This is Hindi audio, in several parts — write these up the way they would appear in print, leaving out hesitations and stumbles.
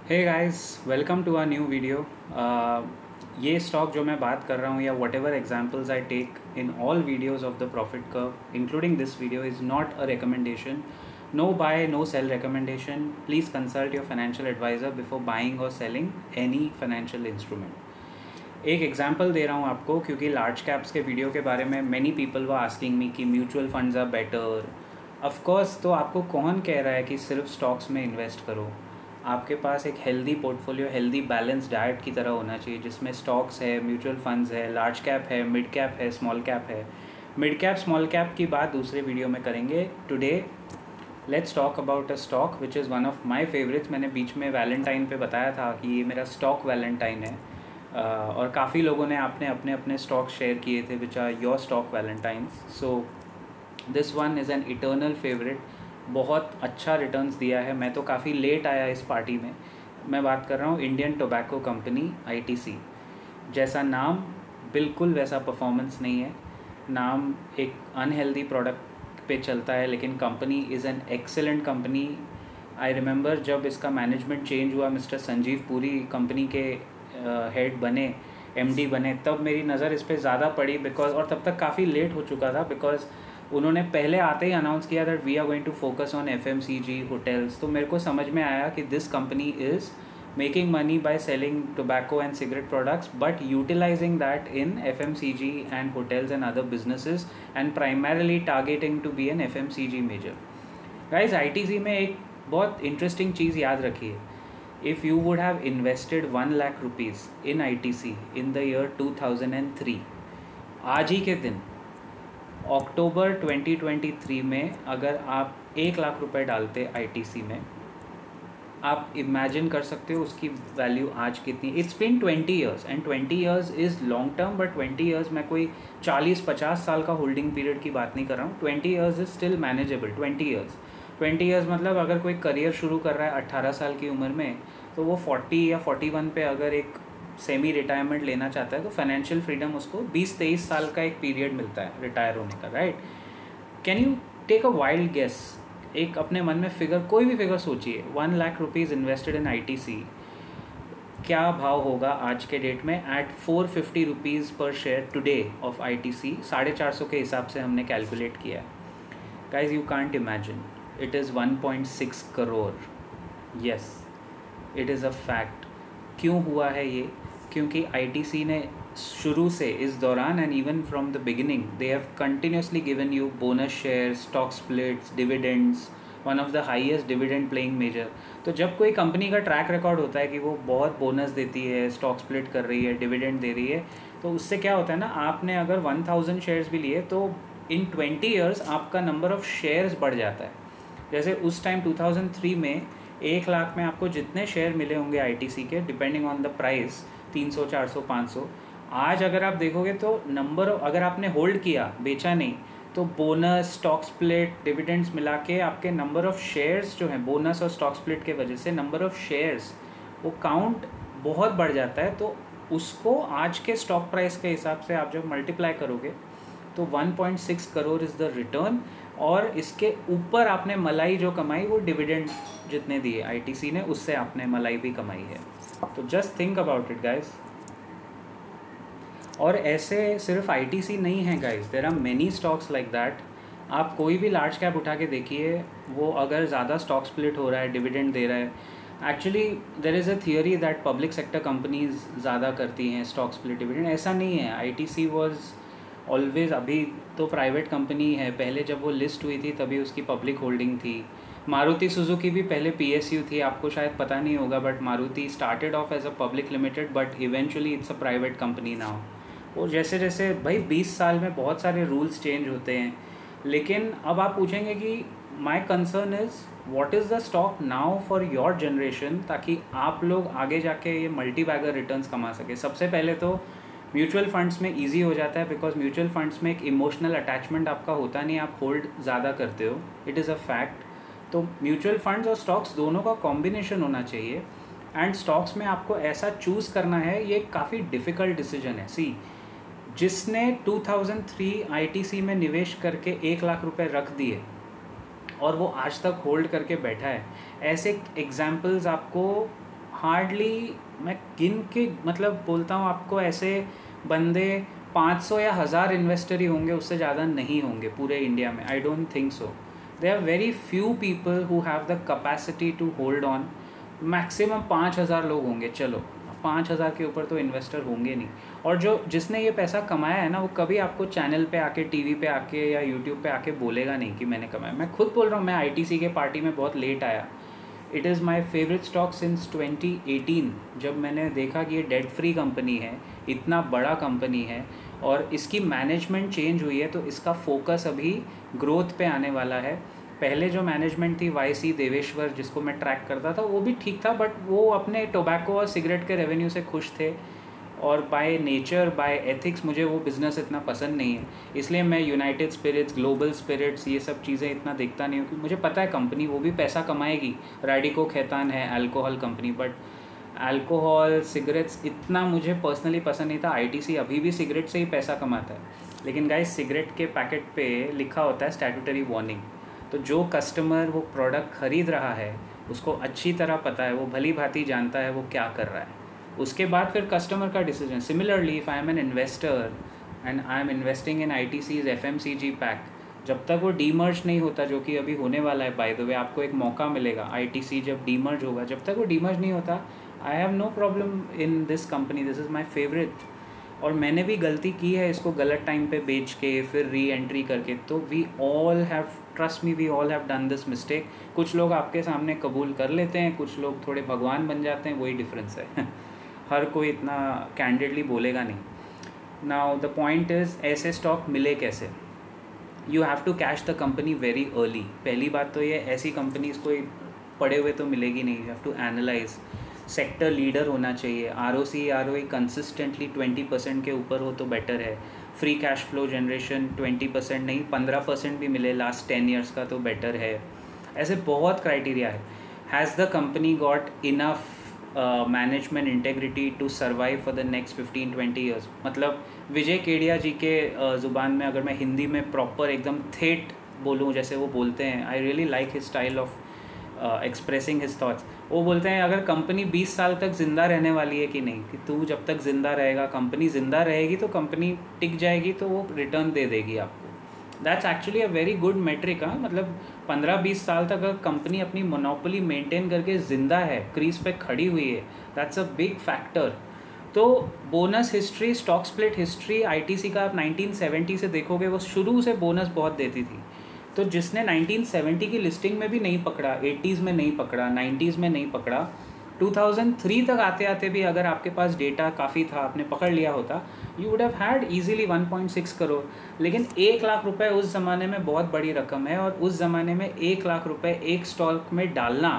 Hey guys, welcome to a new video. ये स्टॉक जो मैं बात कर रहा हूँ या whatever examples I take in all videos of the profit curve including this video is not a recommendation. No buy no sell recommendation. Please consult your financial advisor before buying और सेलिंग एनी फाइनेंशियल इंस्ट्रूमेंट. एक एग्जांपल दे रहा हूँ आपको क्योंकि लार्ज कैप्स के वीडियो के बारे में many people were asking me कि mutual funds are better. Of course, तो आपको कौन कह रहा है कि सिर्फ स्टॉक्स में इन्वेस्ट करो. आपके पास एक healthy portfolio, healthy balance diet की तरह होना चाहिए जिसमें स्टॉक्स है, म्यूचुअल फंड्स है, लार्ज कैप है, मिड कैप है, स्मॉल कैप है. मिड कैप स्मॉल कैप की बात दूसरे वीडियो में करेंगे. Today let's talk about a stock which is one of my favourites. मैंने बीच में वैलेंटाइन पे बताया था कि ये मेरा स्टॉक वैलेंटाइन है. और काफ़ी लोगों ने आपने अपने अपने स्टॉक शेयर किए थे which are your stock valentines. So this one is an eternal favourite. बहुत अच्छा रिटर्न्स दिया है. मैं तो काफ़ी लेट आया इस पार्टी में. मैं बात कर रहा हूँ इंडियन टोबैको कंपनी ITC. जैसा नाम बिल्कुल वैसा परफॉर्मेंस नहीं है. नाम एक अनहेल्दी प्रोडक्ट पे चलता है लेकिन company is an excellent company. I remember जब इसका मैनेजमेंट चेंज हुआ, मिस्टर संजीव पुरी कंपनी के हेड बने, MD बने, तब मेरी नज़र इस पर ज़्यादा पड़ी बिकॉज, और तब तक काफ़ी लेट हो चुका था बिकॉज उन्होंने पहले आते ही अनाउंस किया that we are going to focus on FMCG hotels. तो मेरे को समझ में आया कि this company is making money by selling tobacco and cigarette products but utilizing that in FMCG and hotels and other businesses and primarily targeting to be an FMCG major. Guys, ITC में एक बहुत इंटरेस्टिंग चीज़ याद रखिए. If you would have invested 1 lakh rupees in ITC in the year 2003, आज ही के दिन अक्टूबर 2023 में अगर आप 1 लाख रुपए डालते ITC में, आप इमेजिन कर सकते हो उसकी वैल्यू आज कितनी. It's been 20 years and 20 years is long term, but 20 years मैं कोई 40-50 साल का होल्डिंग पीरियड की बात नहीं कर रहा हूँ. 20 years is still manageable. 20 years मतलब अगर कोई करियर शुरू कर रहा है 18 साल की उम्र में, तो वो 40 या 41 पे अगर एक सेमी रिटायरमेंट लेना चाहता है तो फाइनेंशियल फ्रीडम उसको 20-23 साल का एक पीरियड मिलता है रिटायर होने का, right. Can you take a wild guess? एक अपने मन में फिगर, कोई भी फिगर सोचिए. 1 lakh rupees invested in ITC, क्या भाव होगा आज के डेट में एट 450 रुपीज़ पर शेयर टुडे ऑफ ITC. 450 के हिसाब से हमने कैलकुलेट किया. Guys, you can't imagine. It is 1.6 crore. Yes, it is a fact. क्यों हुआ है ये? क्योंकि ITC ने शुरू से इस दौरान and even from the beginning they have continuously given you bonus share, stock splits, dividends. One of the highest dividend playing major. तो जब कोई कंपनी का ट्रैक रिकॉर्ड होता है कि वो बहुत बोनस देती है, स्टॉक स्प्लिट कर रही है, डिविडेंड दे रही है, तो उससे क्या होता है ना, आपने अगर 1000 शेयर्स भी लिए तो इन 20 ईयर्स आपका नंबर ऑफ़ शेयर्स बढ़ जाता है. जैसे उस टाइम 2003 में 1 लाख में आपको जितने शेयर मिले होंगे ITC के, डिपेंडिंग ऑन द प्राइस, 300, 400, 500. आज अगर आप देखोगे तो नंबर, अगर आपने होल्ड किया, बेचा नहीं, तो बोनस, स्टॉक स्प्लिट, डिविडेंड्स मिला के आपके नंबर ऑफ़ शेयर्स जो हैं, बोनस और स्टॉक स्प्लिट के वजह से नंबर ऑफ़ शेयर्स, वो काउंट बहुत बढ़ जाता है. तो उसको आज के स्टॉक प्राइस के हिसाब से आप जब मल्टीप्लाई करोगे तो 1.6 करोड़ इज़ द रिटर्न. और इसके ऊपर आपने मलाई जो कमाई वो डिविडेंड जितने दिए ITC ने, उससे आपने मलाई भी कमाई है. तो just think about it guys. और ऐसे सिर्फ ITC नहीं है guys, there are many stocks like that. आप कोई भी लार्ज कैप उठा के देखिए, वो अगर ज़्यादा स्टॉक स्प्लिट हो रहा है, डिविडेंड दे रहा है. Actually there is a theory that public sector companies ज़्यादा करती हैं स्टॉक स्प्लिट, डिविडेंड. ऐसा नहीं है. ITC वॉज ऑलवेज, अभी तो प्राइवेट कंपनी है, पहले जब वो लिस्ट हुई थी तभी उसकी पब्लिक होल्डिंग थी. मारुति सुजुकी भी पहले PSU थी, आपको शायद पता नहीं होगा, but Maruti started off as a public limited but eventually it's a private company now. और जैसे जैसे भाई 20 साल में बहुत सारे रूल्स चेंज होते हैं. लेकिन अब आप पूछेंगे कि my concern is what is the stock now for your generation, ताकि आप लोग आगे जाके ये मल्टी बैगर रिटर्न्स कमा सके. सबसे पहले तो म्यूचुअल फंड्स में इजी हो जाता है बिकॉज म्यूचुअल फंड्स में एक इमोशनल अटैचमेंट आपका होता नहीं, आप होल्ड ज़्यादा करते हो. It is a fact. तो म्यूचुअल फंड्स और स्टॉक्स दोनों का कॉम्बिनेशन होना चाहिए. एंड स्टॉक्स में आपको ऐसा चूज़ करना है, ये काफ़ी डिफ़िकल्ट डिसीजन है. सी, जिसने 2003 ITC में निवेश करके 1 लाख रुपए रख दिए और वो आज तक होल्ड करके बैठा है, ऐसे एग्जाम्पल्स आपको हार्डली मैं गिन के मतलब बोलता हूँ आपको, ऐसे बंदे 500 या 1000 इन्वेस्टर ही होंगे, उससे ज़्यादा नहीं होंगे पूरे इंडिया में. I don't think so. There are very few people who have the capacity to hold on. Maximum 5000 लोग होंगे. चलो 5000 के ऊपर तो इन्वेस्टर होंगे नहीं. और जिसने ये पैसा कमाया है ना, वो कभी आपको चैनल पे आके, टीवी पे आके या यूट्यूब पे आके बोलेगा नहीं कि मैंने कमाया. मैं खुद बोल रहा हूँ, मैं आईटीसी के पार्टी में बहुत लेट आया. It is my favourite stock since 2018. जब मैंने देखा कि ये डेट फ्री कंपनी है, इतना बड़ा कंपनी है और इसकी मैनेजमेंट चेंज हुई है, तो इसका फोकस अभी ग्रोथ पे आने वाला है. पहले जो मैनेजमेंट थी वाई देवेश्वर, जिसको मैं ट्रैक करता था, वो भी ठीक था, बट वो अपने टोबैको और सिगरेट के रेवेन्यू से खुश थे. और बाय नेचर, बाय एथिक्स मुझे वो बिज़नेस इतना पसंद नहीं है. इसलिए मैं यूनाइटेड स्पिरिट्स, ग्लोबल स्पिरिट्स, ये सब चीज़ें इतना देखता नहीं हूँ, क्योंकि मुझे पता है कंपनी वो भी पैसा कमाएगी. रैडिको खैतान है alcohol company, but alcohol, cigarettes इतना मुझे पर्सनली पसंद नहीं था. आईटीसी अभी भी सिगरेट से ही पैसा कमाता है. लेकिन गाइस, सिगरेट के पैकेट पे लिखा होता है स्टैट्यूटरी वार्निंग. तो जो कस्टमर वो प्रोडक्ट ख़रीद रहा है, उसको अच्छी तरह पता है, वो भली भांति जानता है वो क्या कर रहा है. उसके बाद फिर कस्टमर का decision. Similarly, if I am an investor and I am investing in ITC's FMCG pack, जब तक वो डीमर्ज नहीं होता, जो कि अभी होने वाला है, बाय द वे आपको एक मौका मिलेगा. ITC जब डीमर्ज होगा, जब तक वो डीमर्ज नहीं होता, I have no problem in this company. This is my favourite. और मैंने भी गलती की है इसको गलत टाइम पे बेच के फिर री एंट्री करके. तो we all have, trust me, we all have done this mistake. कुछ लोग आपके सामने कबूल कर लेते हैं, कुछ लोग थोड़े भगवान बन जाते हैं, वही डिफरेंस है. हर कोई इतना कैंडिडली बोलेगा नहीं. नाउ द पॉइंट इज़, ऐसे स्टॉक मिले कैसे? You have to catch the company very early. पहली बात तो ये, ऐसी कंपनीज कोई पड़े हुए तो मिलेगी नहीं. You have to analyse. Sector leader होना चाहिए. ROE कंसिस्टेंटली 20% के ऊपर हो तो बेटर है. फ्री कैश फ्लो जनरेशन 20% नहीं 15% भी मिले लास्ट 10 ईयर्स का तो बेटर है. ऐसे बहुत क्राइटेरिया है. Has the company got enough management integrity to survive for the next 15-20 years? मतलब विजय केडिया जी के ज़ुबान में अगर मैं हिंदी में प्रॉपर एकदम ठेठ बोलूँ, जैसे वो बोलते हैं, I really like his style of expressing his thoughts. वो बोलते हैं, अगर कंपनी 20 साल तक ज़िंदा रहने वाली है कि नहीं, कि तू जब तक ज़िंदा रहेगा, कंपनी ज़िंदा रहेगी तो कंपनी टिक जाएगी, तो वो रिटर्न दे देगी आपको. That's actually a very good metric. हाँ, मतलब 15-20 साल तक अगर कंपनी अपनी मोनोपोली मेंटेन करके ज़िंदा है, क्रीज पे खड़ी हुई है, दैट्स अ बिग फैक्टर. तो bonus history, stock split history ITC का आप 1970 से देखोगे, वो शुरू से बोनस बहुत देती थी. तो जिसने 1970 की लिस्टिंग में भी नहीं पकड़ा, 80s में नहीं पकड़ा, 90s में नहीं पकड़ा, 2003 तक आते आते भी अगर आपके पास डेटा काफ़ी था, आपने पकड़ लिया होता, you would have had easily 1.6 crore. लेकिन 1 लाख रुपए उस ज़माने में बहुत बड़ी रकम है. और उस ज़माने में 1 लाख रुपए एक स्टॉक में डालना,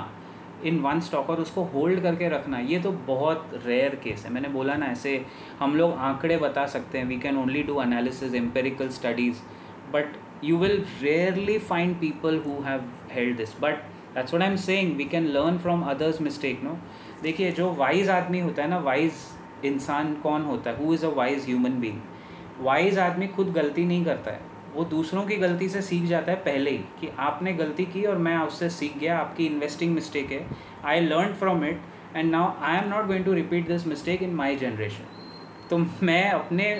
इन वन स्टॉक, और उसको होल्ड करके रखना, ये तो बहुत रेयर केस है. मैंने बोला ना, ऐसे हम लोग आंकड़े बता सकते हैं, we can only do analysis, empirical studies, but you will rarely find people who have held this. But that's what I'm saying, we can learn from others mistake, no? देखिए, जो वाइज आदमी होता है ना, वाइज इंसान कौन होता है? Who is a wise human being? Wise आदमी खुद गलती नहीं करता है, वो दूसरों की गलती से सीख जाता है पहले ही, कि आपने गलती की और मैं उससे सीख गया, आपकी इन्वेस्टिंग मिस्टेक है, I learn from it and now I am not going to repeat this mistake in my generation. तो मैं अपने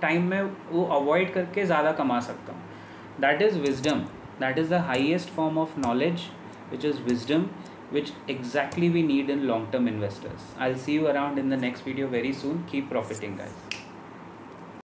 टाइम में वो अवॉइड करके ज़्यादा कमा सकता हूँ. That is wisdom. That is the highest form of knowledge, which is wisdom, which exactly we need in long-term investors. I'll see you around in the next video very soon. Keep profiting, guys.